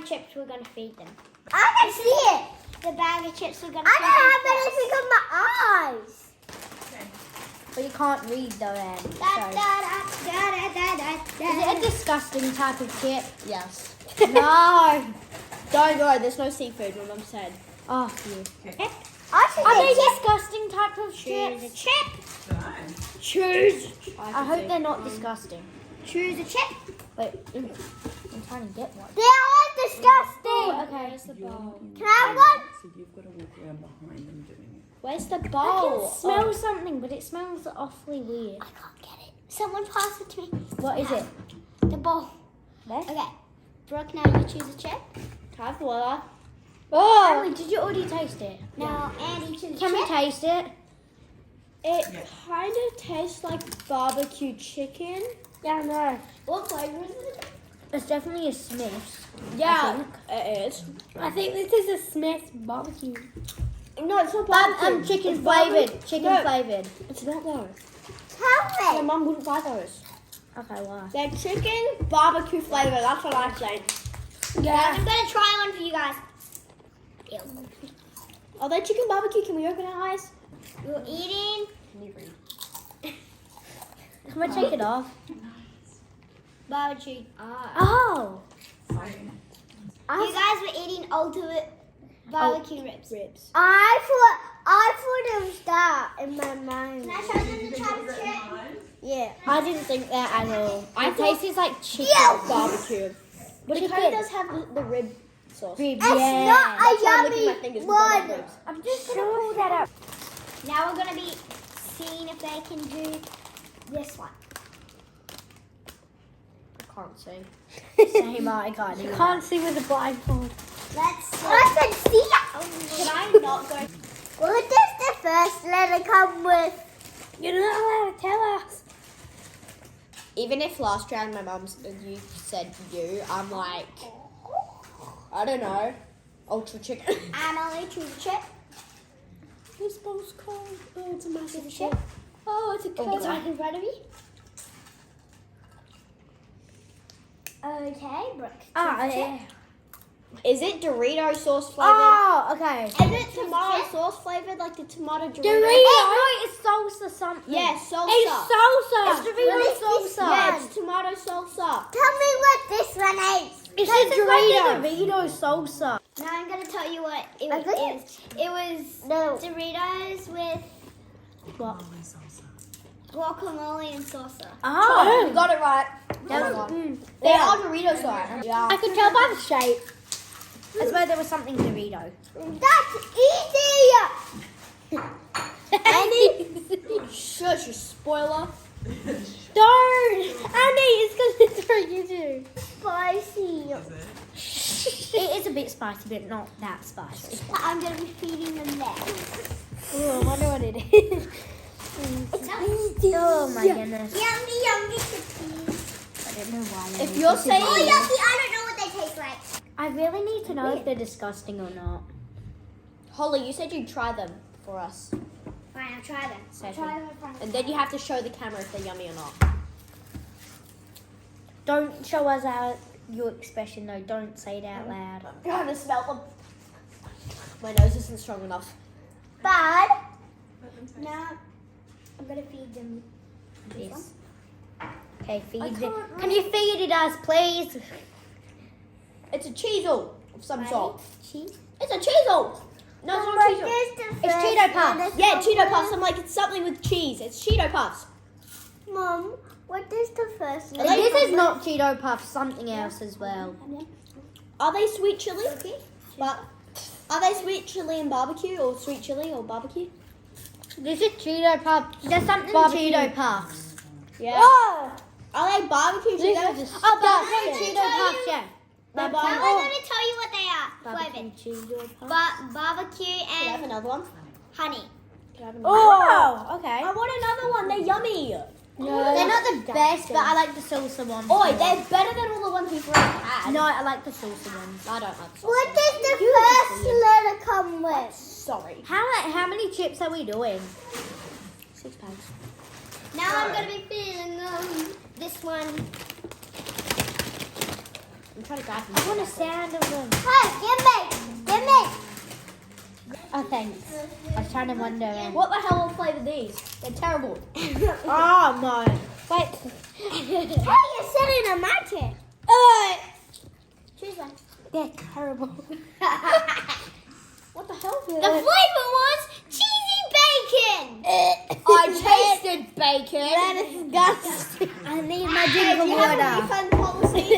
of chips we're going to feed them. I can see it. The bag of chips we're going to I feed don't have them. anything on my eyes. But you can't read though, Anne. Da, So. da, da, da, da, da, da. Is it a disgusting type of chip? Yes. No. Don't go. There's no seafood. My mum said. Oh, you. I should Are get they chips. disgusting type of Choose a chips? chip. Choose. I hope they're not disgusting. Choose a chip. Wait, I'm trying to get one. They are disgusting. Okay. Where's the bowl? Can I have one? So you've got to walk around behind them doing it. Where's the I bowl? can smell something, but it smells awfully weird. I can't get it. Someone pass it to me. What is it? The bowl. There? Okay. Brooke, now you choose a chip. Have water. Oh! Emily, did you already taste it? Now Andy choose a Can we chip. taste it? It kind of tastes like barbecue chicken. Yeah, no. What flavor is it? It's definitely a Smith's. Yeah, it is. I think this is a Smith's barbecue. No, it's not barbecue. Chicken It's flavoured. barbecue. Chicken No. flavoured. It's not though. Tell My me. mum wouldn't buy those. Okay, why? They're chicken barbecue flavor. That's what I say. Guys, I'm gonna try one for you guys. Ew. Are they chicken barbecue? Can we open our eyes? You're eating. Can we take it off? Barbecue. Oh! You guys were eating ultimate barbecue ribs. I thought it was that in my mind. Can I show them the type of chip? Yeah. I didn't think that at all. It tastes like chicken. Barbecue. But it kind of does have the rib sauce. Rib, It's yeah. not a That's why I'm licking my yummy fingers because I like one. ribs. I'm just gonna pull that up. Now we're gonna be seeing if they can do this one. I can't see. Same, I can't do Can't see with a blindfold. Let's see. I said see ya. Can I not go? What does the first letter come with? You're not allowed to tell us. Even if last round my mum you said you, I'm like, I don't know, ultra chicken. Emily, choose a chip. This bowl's cold. Oh, it's a Choose a massive chip. chip. Oh, it's a It's cold. right in front of me. Okay, Brooke. Choose a chip. Is it Dorito sauce flavored? Oh, okay. Is it Tomato chip? sauce flavored, like the tomato Dorito? No, it's salsa something. Yeah, salsa. It's salsa. It's Dorito What is this salsa. Yeah, it's tomato salsa. Tell me what this one is. It's This just is like Dorito. a Dorito salsa. Now I'm gonna tell you what it I think is. It was No. Doritos with What? guacamole and salsa. Oh, you got it right. That was- was, They are Doritos though. Yeah. I could tell by the shape. I swear there was something Dorito. That's easy. Shush, you spoiler. Don't! Andy, it's because it's for you too. Spicy. It is a bit spicy, but not that spicy. I'm gonna be feeding them next. Ooh, I wonder what it is. Oh my goodness. Yummy, yummy cookies. I don't know why. If you're saying, Oh, yucky! I don't know what they taste like. I really need to know if they're disgusting or not. Holly, you said you'd try them for us, Fine, I'll try them. I'll Second. try them in front of and then you have to show the camera if they're yummy or not. Don't show us your expression though. Don't say it out loud. I'm trying to smell them. My nose isn't strong enough. Bad. Now, I'm gonna feed them. Yes. Okay, feed it. can't Can you feed it us, please? It's a cheezel of some sort. Cheese? It's a cheezel. No, it's not What cheezel. does the It's first Cheeto Puffs. letter Yeah, come Cheeto Puffs. with? I'm like, it's something with cheese. It's Cheeto Puffs. Mom, what does the first Are letter they- This come is not Cheeto Puffs. Something else as well. Are they sweet chili? But are they sweet chili and barbecue, or sweet chili or barbecue? This is Cheeto Puffs. There's something Barbecue. Cheeto Puffs. Yeah. Oh, Are they barbecue this Cheetos? is Oh, yeah, barbecue Cheeto Puffs. Yeah. They're Now I'm barbecue. gonna tell you what they are. Barbecue Flavored. Cheeto Puffs. Barbecue Can I have and another one? honey. Can I have another one? Oh, okay. I want another one. They're yummy. They're not the best, but I like the salsa ones. Oi, they're better than all the ones we've already had. No, I like the salsa ones. I don't like the What sauce. does the first letter come with? Sorry. How many chips are we doing? 6 packs. Now I'm gonna be feeding them this one. I'm trying to grab them. I want a sound of them. Hey, give me. Oh, thanks. I was trying to wonder. What the hell will flavour these? They're terrible. Oh, no. Wait. Hey, you're sitting on my chair. Choose one. They're terrible. What the hell? The flavour was cheesy bacon. I tasted bacon. That is disgusting. I need my drink of Do you have a water. refund policy?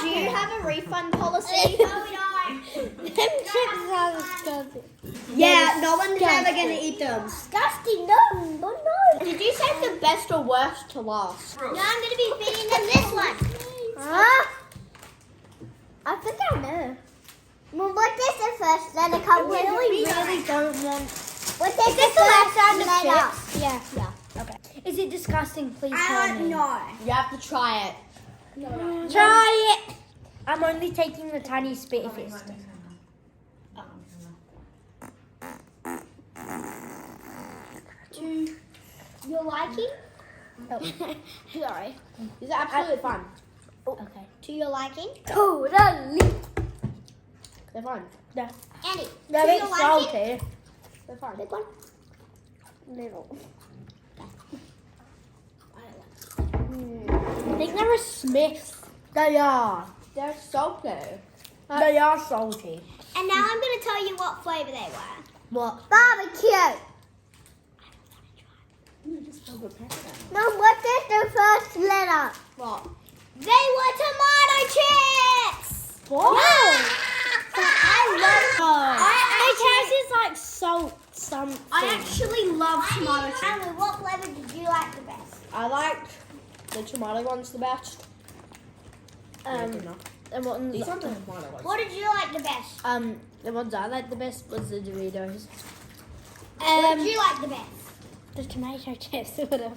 Do you have a refund policy? Them chips are disgusting. Yeah, no one's ever gonna eat them. Disgusting. No. Did you save the best or worst to last? No, I'm going to be feeding them this one. Huh? I think I know. Well, what is the first letter come with? Really don't want. What is the first sound of letter? chips? Yeah. Okay. Is it disgusting? Please tell I don't me. know. You have to try it. Try it. I'm only taking the tiny spit fist. To your liking? Sorry. These are absolutely fun. Okay. To your liking? Totally. They're fun. Andy, They're a to bit your liking? salty. They're fun. Big one? Little. I don't like I think they're a Smith. They are. They're salty. They are salty. And now I'm going to tell you what flavour they were. What? Barbecue. No, what is the first letter? What? They were tomato chips! What? I love It tastes like salt something. I actually love tomato chips. Emily, what flavour did you like the best? I liked the tomato ones the best. And what These aren't the tomato ones. What did you like the best? the ones I liked the best was the Doritos. What did you like the best? The tomato chips or whatever.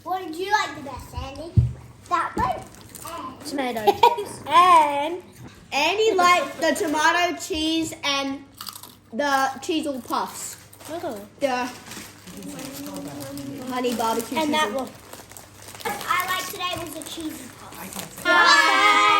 What did you like the best, Andy? That one? Tomato chips. And Andy liked the tomato cheese and the cheesel puffs. Oh. The honey barbecue And that cheesel. one. I liked today was the cheesy puff. Bye.